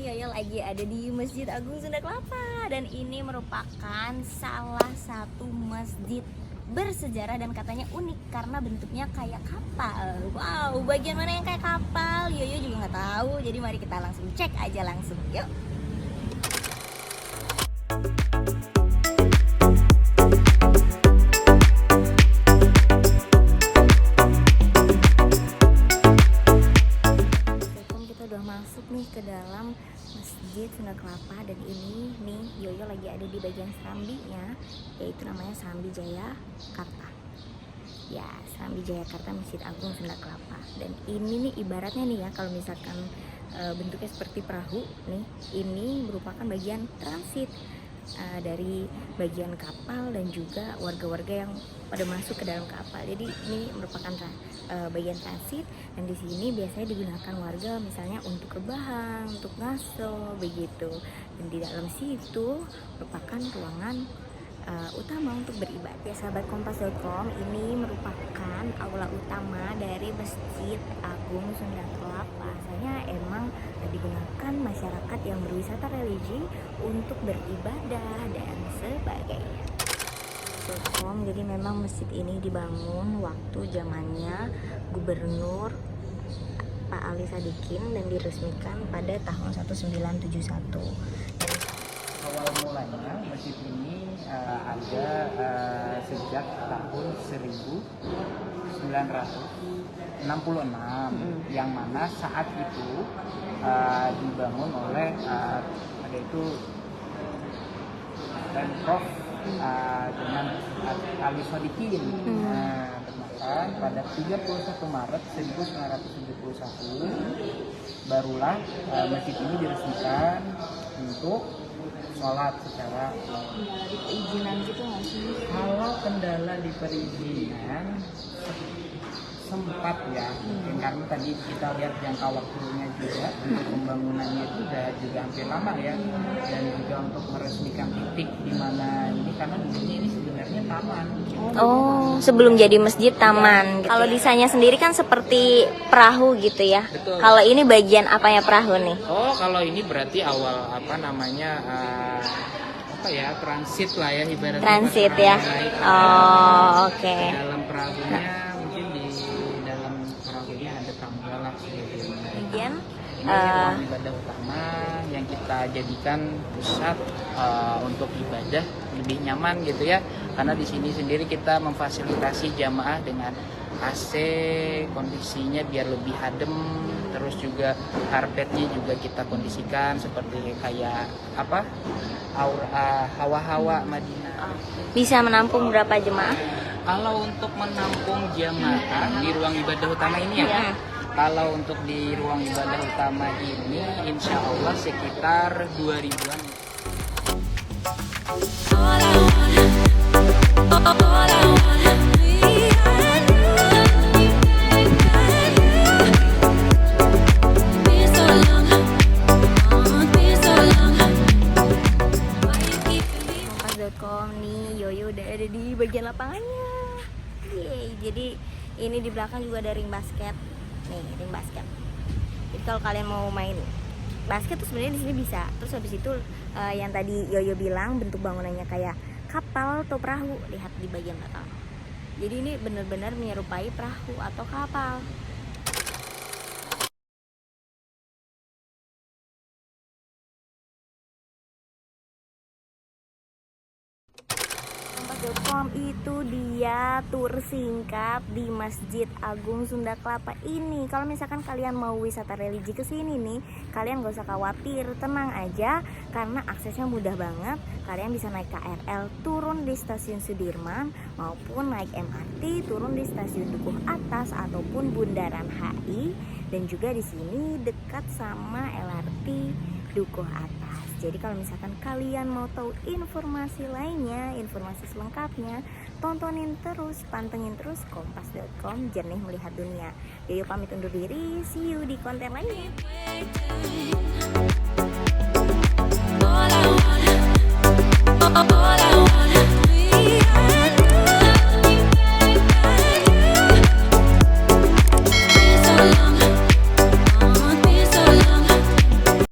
Yoyo lagi ada di Masjid Agung Sunda Kelapa. Dan ini merupakan salah satu masjid bersejarah dan katanya unik karena bentuknya kayak kapal. Wow, bagian mana yang kayak kapal? Yoyo juga nggak tahu. Jadi mari kita langsung cek aja langsung. Yuk. Masuk nih ke dalam Masjid Sunda Kelapa. Dan ini nih Yoyo lagi ada di bagian serambinya, yaitu namanya Serambi Jayakarta. Ya, Serambi Jayakarta Masjid Agung Sunda Kelapa. Dan ini nih ibaratnya nih ya, kalau misalkan bentuknya seperti perahu nih, ini merupakan bagian transit dari bagian kapal dan juga warga-warga yang pada masuk ke dalam kapal. Jadi ini merupakan bagian transit, dan di sini biasanya digunakan warga misalnya untuk rebahan, untuk ngaso begitu. Dan di dalam situ merupakan ruangan utama untuk beribadah. Ya sahabat Kompas.com, ini merupakan aula utama dari Masjid Agung Sunda Kelapa. Saya emang digunakan masyarakat yang berwisata religi untuk beribadah dan sebagainya. Jadi memang masjid ini dibangun waktu zamannya Gubernur Pak Ali Sadikin dan diresmikan pada tahun 1971. Awal mulanya masjid ini ada sejak tahun 1966, yang mana saat itu dibangun oleh ada itu Pemprov dengan Ali Sadikin. Bahkan pada 31 Maret 1971 barulah masjid ini diresmikan untuk sholat secara Perizinan gitu nggak sih? Kalau kendala di perizinan sempat ya, karena tadi kita lihat jangka waktunya juga untuk pembangunannya itu juga hampir lama ya, dan juga untuk meresmikan titik di mana ini, karena dulunya ini sebenarnya taman. Oh, sebelum jadi masjid taman. Kalau desainnya sendiri kan seperti perahu gitu ya. Betul. Kalau ini bagian apanya perahu nih? Oh, kalau ini berarti awal transit lah ya, ibaratnya Transit ya. Oh, oke. Dalam perahunya mungkin di dalam perahunya ada tangga lah Kemudian ini ruang ibadah utama yang kita jadikan pusat untuk ibadah lebih nyaman gitu ya, karena di sini sendiri kita memfasilitasi jamaah dengan AC, kondisinya biar lebih adem, terus juga karpetnya juga kita kondisikan seperti kayak hawa-hawa Madinah. bisa menampung berapa jemaah? Kalau untuk menampung jamaah di ruang ibadah utama ini ya, Iya. kalau untuk di ruang ibadah utama ini insya Allah sekitar 2000-an. Kompas.com nih, Yoyo udah ada di bagian lapangannya. Yeay, jadi ini di belakang juga ada ring basket. Nih, ring basket. Jadi kalau kalian mau main basket tuh sebenarnya di sini bisa. Terus habis itu yang tadi Yoyo bilang bentuk bangunannya kayak kapal atau perahu, lihat di bagian belakang. Jadi ini benar-benar menyerupai perahu atau kapal. Kompas.com, itu dia tur singkat di Masjid Agung Sunda Kelapa ini. Kalau misalkan kalian mau wisata religi ke sini nih, kalian gak usah khawatir, tenang aja karena aksesnya mudah banget. Kalian bisa naik KRL turun di stasiun Sudirman maupun naik MRT turun di stasiun Dukuh Atas ataupun Bundaran HI, dan juga di sini dekat sama LRT Dukuh Atas. Jadi kalau misalkan kalian mau tahu informasi lainnya, informasi selengkapnya, tontonin terus, pantengin terus Kompas.com, jernih melihat dunia. Yoyo pamit undur diri, see you di konten lainnya.